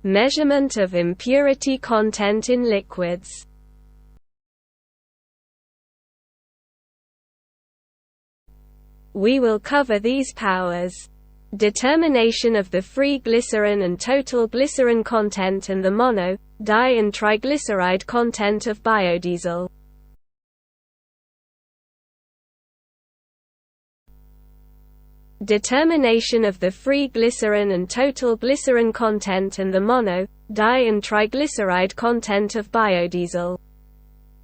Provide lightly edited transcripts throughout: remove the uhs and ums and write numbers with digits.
Measurement of impurity content in liquids. We will cover these powers: determination of the free glycerin and total glycerin content and the mono, di and triglyceride content of biodiesel. Determination of the free glycerin and total glycerin content and the mono, di and triglyceride content of biodiesel.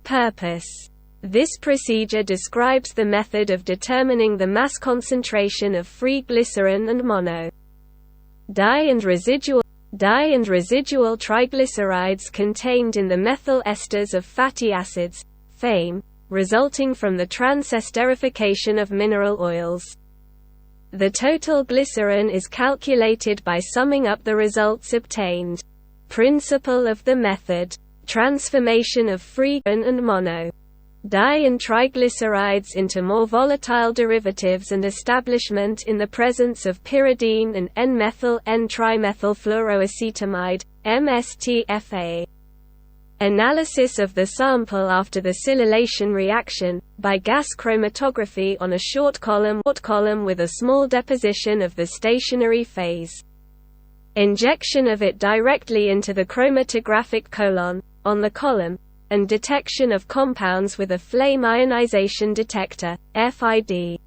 Purpose. This procedure describes the method of determining the mass concentration of free glycerin and mono, di and residual triglycerides contained in the methyl esters of fatty acids, FAME, resulting from the transesterification of mineral oils. The total glycerin is calculated by summing up the results obtained. Principle of the method: transformation of free and mono, di and triglycerides into more volatile derivatives and establishment in the presence of pyridine and N-methyl N-trimethylfluoroacetamide, MSTFA. Analysis of the sample after the silylation reaction, by gas chromatography on a short column with a small deposition of the stationary phase. Injection of it directly into the chromatographic column, on the column, and detection of compounds with a flame ionization detector, FID.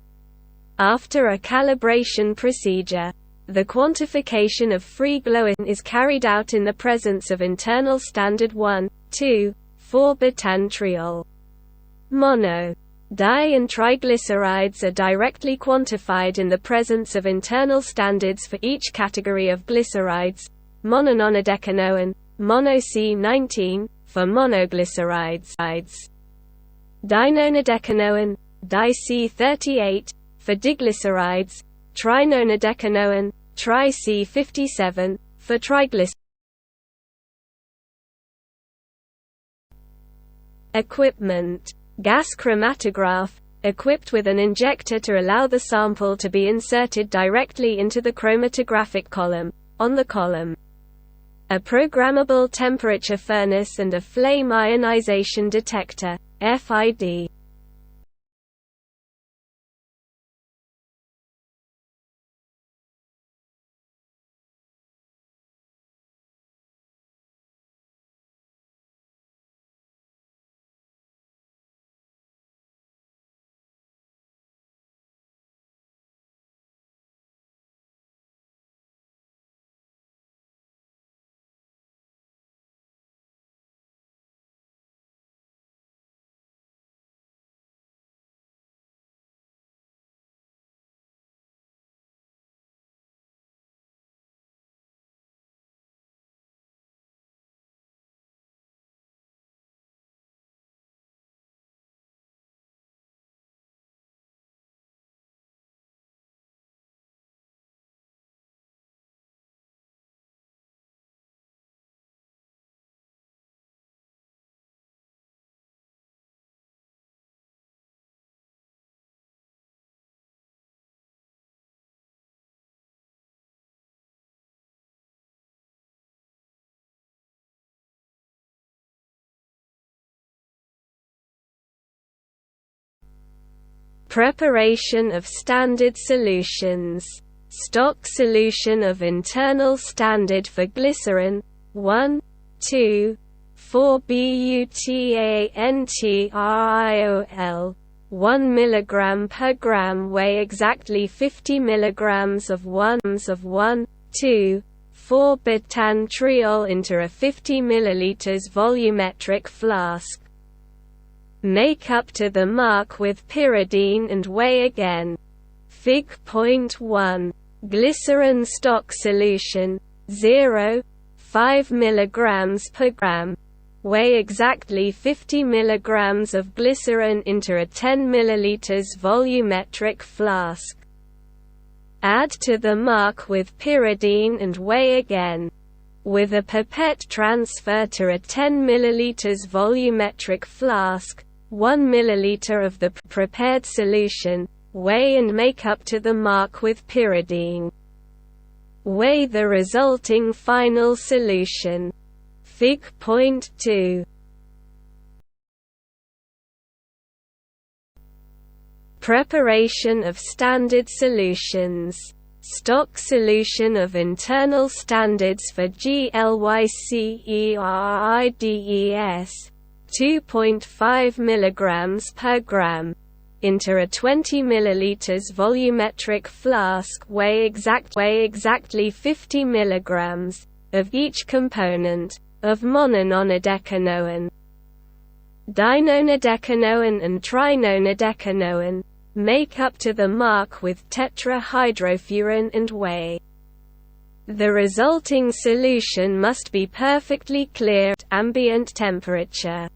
After a calibration procedure, the quantification of free glycerin is carried out in the presence of internal standard 1,2,4-butantriol. Mono, di and triglycerides are directly quantified in the presence of internal standards for each category of glycerides: monononodecanoin, mono C19 for monoglycerides, dinonodecanoin, di C38 for diglycerides, trinonodecanoin, tri C57 for triglycerides. Equipment: gas chromatograph, equipped with an injector to allow the sample to be inserted directly into the chromatographic column, on the column. A programmable temperature furnace and a flame ionization detector, FID. Preparation of standard solutions. Stock solution of internal standard for glycerin, 1,2,4-butantriol, 1 mg per gram, weigh exactly 50 mg of 1,2,4-butantriol into a 50 ml volumetric flask. Make up to the mark with pyridine and weigh again. Fig. Point 1. Glycerin stock solution, 0.5 mg per gram. Weigh exactly 50 mg of glycerin into a 10 ml volumetric flask. Add to the mark with pyridine and weigh again. With a pipette transfer to a 10 ml volumetric flask, 1 ml of the prepared solution, weigh and make up to the mark with pyridine. Weigh the resulting final solution. Fig. Point 2. Preparation of standard solutions. Stock solution of internal standards for glycerides 2.5 mg per gram into a 20 ml volumetric flask. Weigh exactly 50 mg of each component of monononadecanoate, dinonadecanoate and trinonadecanoate. Make up to the mark with tetrahydrofuran and weigh. The resulting solution must be perfectly clear at ambient temperature.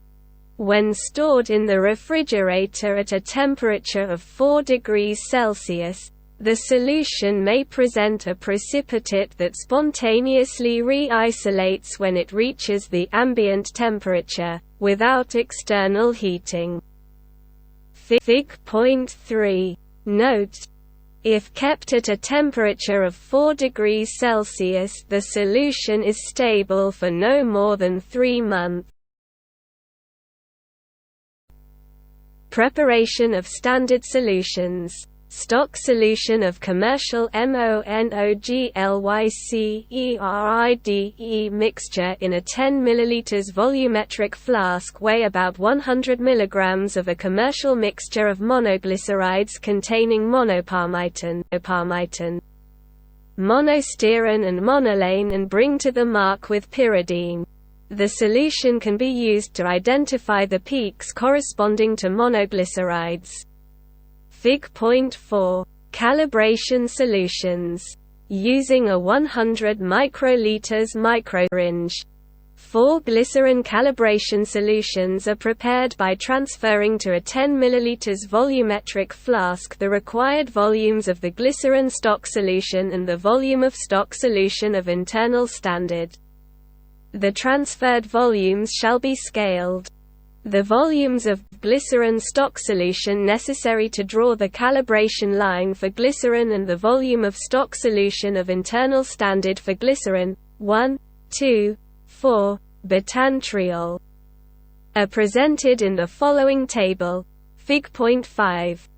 When stored in the refrigerator at a temperature of 4 degrees Celsius, the solution may present a precipitate that spontaneously re-isolates when it reaches the ambient temperature, without external heating. Fig. Point 3. Note: if kept at a temperature of 4 degrees Celsius, the solution is stable for no more than 3 months. Preparation of standard solutions. Stock solution of commercial monoglyceride mixture in a 10 ml volumetric flask. Weigh about 100 mg of a commercial mixture of monoglycerides containing monopalmitin, monostearin and monolane and bring to the mark with pyridine. The solution can be used to identify the peaks corresponding to monoglycerides. Fig. Point 4. Calibration solutions. Using a 100 microliters microsyringe. 4 glycerin calibration solutions are prepared by transferring to a 10 ml volumetric flask the required volumes of the glycerin stock solution and the volume of stock solution of internal standard. The transferred volumes shall be scaled. The volumes of glycerin stock solution necessary to draw the calibration line for glycerin and the volume of stock solution of internal standard for glycerin 1, 2, 4 butantriol are presented in the following table. Fig. Point 5.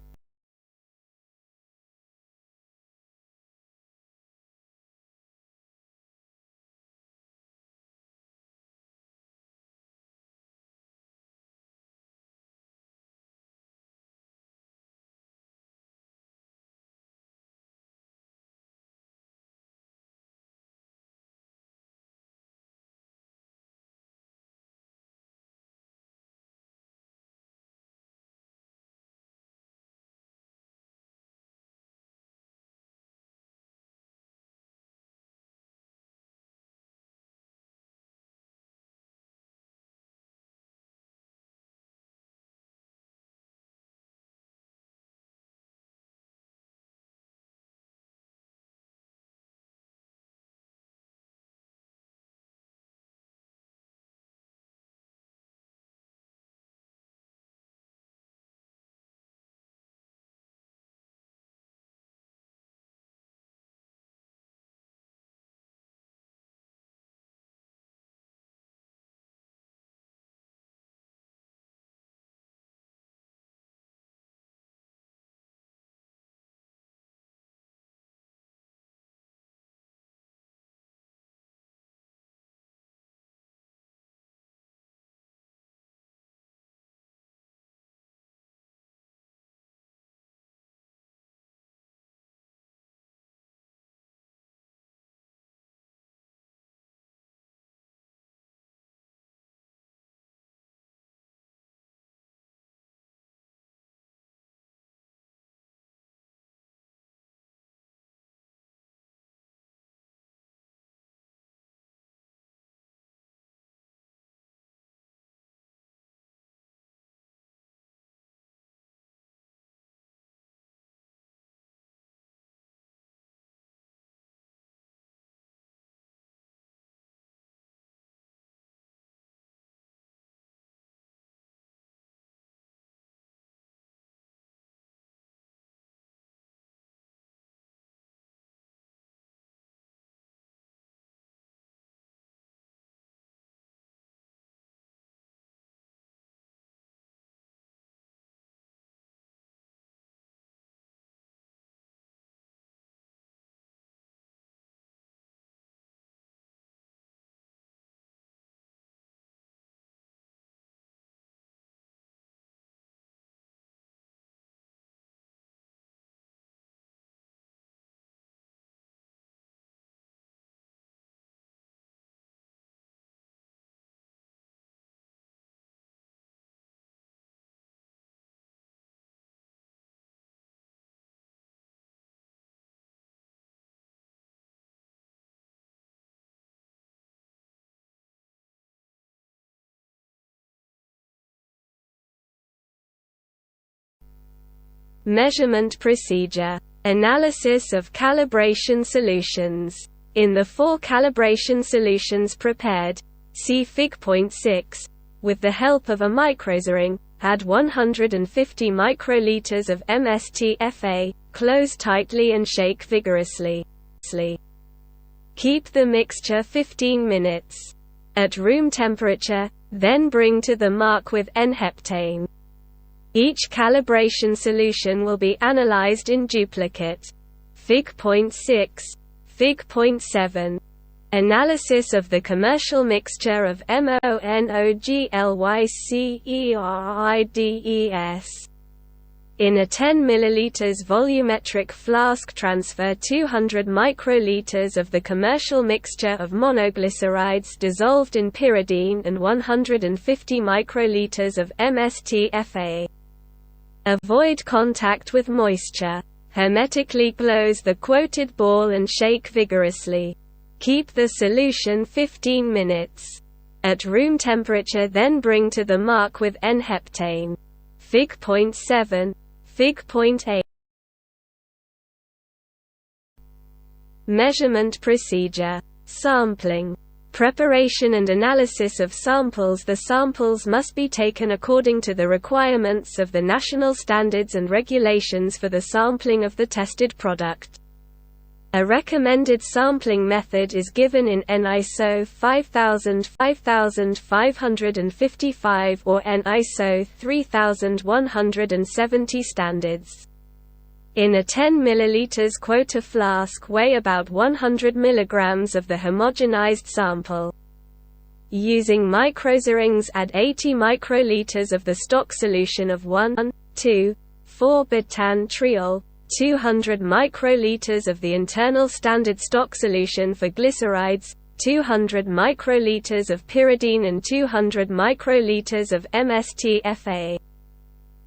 Measurement procedure. Analysis of calibration solutions. In the 4 calibration solutions prepared, see Fig.6, with the help of a microsering, add 150 microliters of MSTFA, close tightly and shake vigorously. Keep the mixture 15 minutes. At room temperature, then bring to the mark with N-heptane. Each calibration solution will be analyzed in duplicate. Fig.6, Fig.7. Analysis of the commercial mixture of monoglycerides. In a 10 ml volumetric flask, transfer 200 microliters of the commercial mixture of monoglycerides dissolved in pyridine and 150 microliters of MSTFA. Avoid contact with moisture. Hermetically close the quoted ball and shake vigorously. Keep the solution 15 minutes. At room temperature, then bring to the mark with N-heptane. Fig.7, Fig.8. Measurement procedure. Sampling. Preparation and analysis of samples. The samples must be taken according to the requirements of the national standards and regulations for the sampling of the tested product. A recommended sampling method is given in ISO 5000, 5555 or ISO 3170 standards. In a 10 ml quota flask, weigh about 100 mg of the homogenized sample. Using microserings, add 80 microliters of the stock solution of 1,2,4-butantriol, 200 microliters of the internal standard stock solution for glycerides, 200 microliters of pyridine and 200 microliters of MSTFA.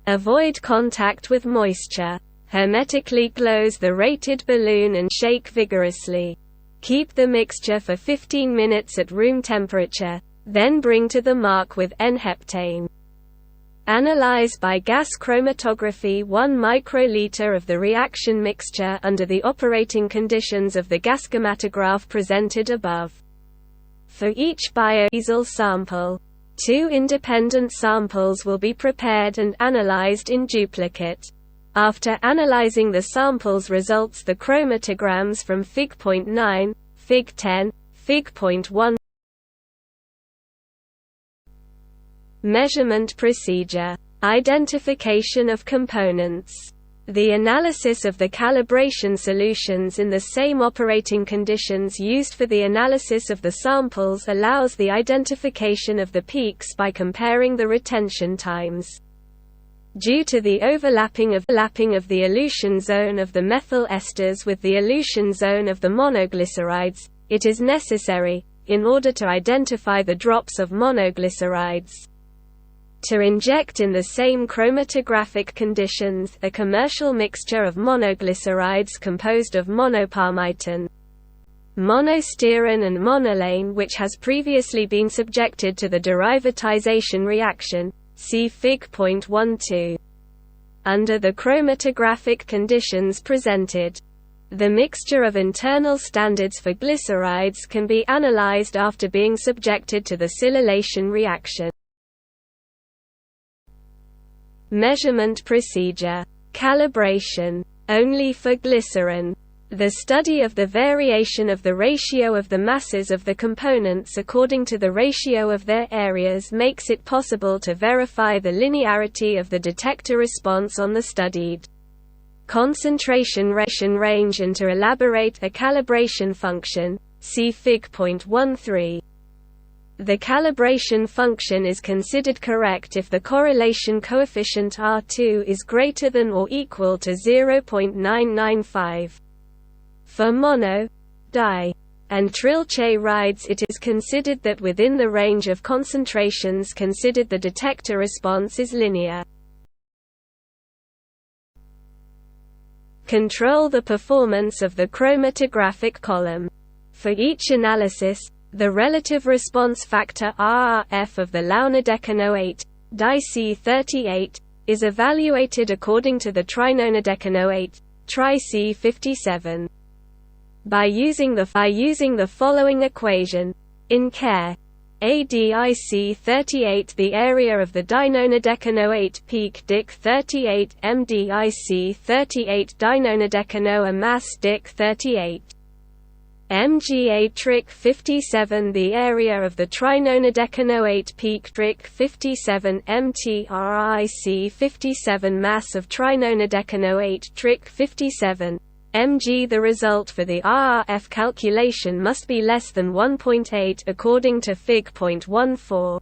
Avoid contact with moisture. Hermetically close the rated balloon and shake vigorously. Keep the mixture for 15 minutes at room temperature, then bring to the mark with N-heptane. Analyze by gas chromatography 1 microliter of the reaction mixture under the operating conditions of the gas chromatograph presented above. For each biodiesel sample, 2 independent samples will be prepared and analyzed in duplicate. After analyzing the samples results, the chromatograms from Fig.9, Fig.10, Fig.1. Measurement procedure. Identification of components. The analysis of the calibration solutions in the same operating conditions used for the analysis of the samples allows the identification of the peaks by comparing the retention times. Due to the overlapping of the elution zone of the methyl esters with the elution zone of the monoglycerides, it is necessary, in order to identify the drops of monoglycerides, to inject in the same chromatographic conditions a commercial mixture of monoglycerides composed of monopalmitin, monostearin and monolane, which has previously been subjected to the derivatization reaction. See Fig.12. Under the chromatographic conditions presented, the mixture of internal standards for glycerides can be analyzed after being subjected to the silylation reaction. Measurement procedure. Calibration. Only for glycerin. The study of the variation of the ratio of the masses of the components according to the ratio of their areas makes it possible to verify the linearity of the detector response on the studied concentration range and to elaborate a calibration function. See Fig.13. The calibration function is considered correct if the correlation coefficient R2 is greater than or equal to 0.995. For mono, di, and triglycerides it is considered that within the range of concentrations considered the detector response is linear. Control the performance of the chromatographic column. For each analysis, the relative response factor RRF of the launadecanoate, di C38, is evaluated according to the trinonodecanoate, tri-C57. By using the following equation, in Care ADIC38 the area of the dinonodecanoate peak dic 38 MDIC38 dinonodecanoa mass dic 38 MGA trick 57 the area of the trinonodecanoate peak trick 57 MTRIC 57 mass of trinonodecanoate trick 57 mg. The result for the RRF calculation must be less than 1.8 according to Fig.14.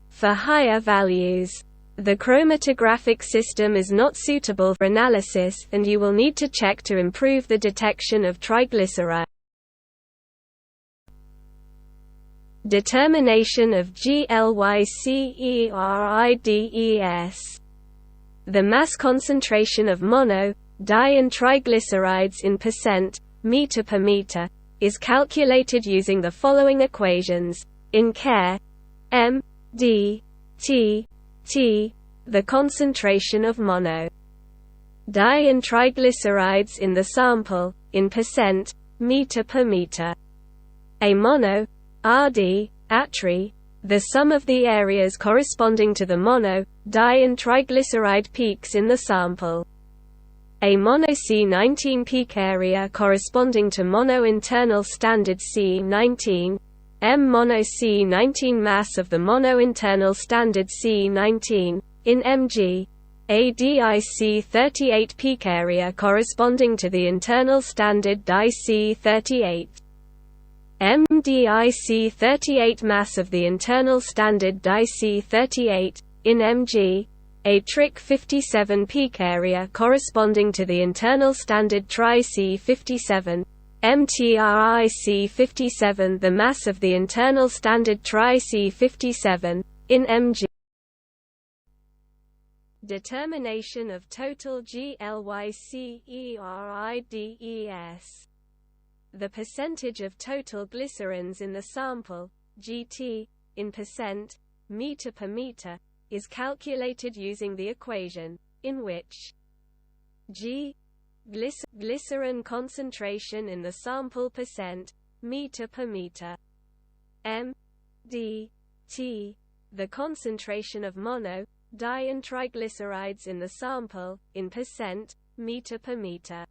For higher values, the chromatographic system is not suitable for analysis, and you will need to check to improve the detection of triglycerides. Determination of glycerides. The mass concentration of mono, di and triglycerides in percent, meter per meter, is calculated using the following equations. In Care m d t t the concentration of mono, di and triglycerides in the sample, in percent, meter per meter. A mono, Rd, atri, the sum of the areas corresponding to the mono, di and triglyceride peaks in the sample. A mono C19 peak area corresponding to mono internal standard C19, m mono C19 mass of the mono internal standard C19, in mg. A DIC38 peak area corresponding to the internal standard DIC38. MDIC38 mass of the internal standard DIC38, in mg. A trick 57 peak area corresponding to the internal standard tri-C57, MTRIC57 the mass of the internal standard tri-C57, in mg. Determination of total glycerides. The percentage of total glycerins in the sample, GT, in percent, meter per meter, is calculated using the equation, in which glycerin concentration in the sample percent, meter per meter, m d t the concentration of mono, di and triglycerides in the sample, in percent, meter per meter.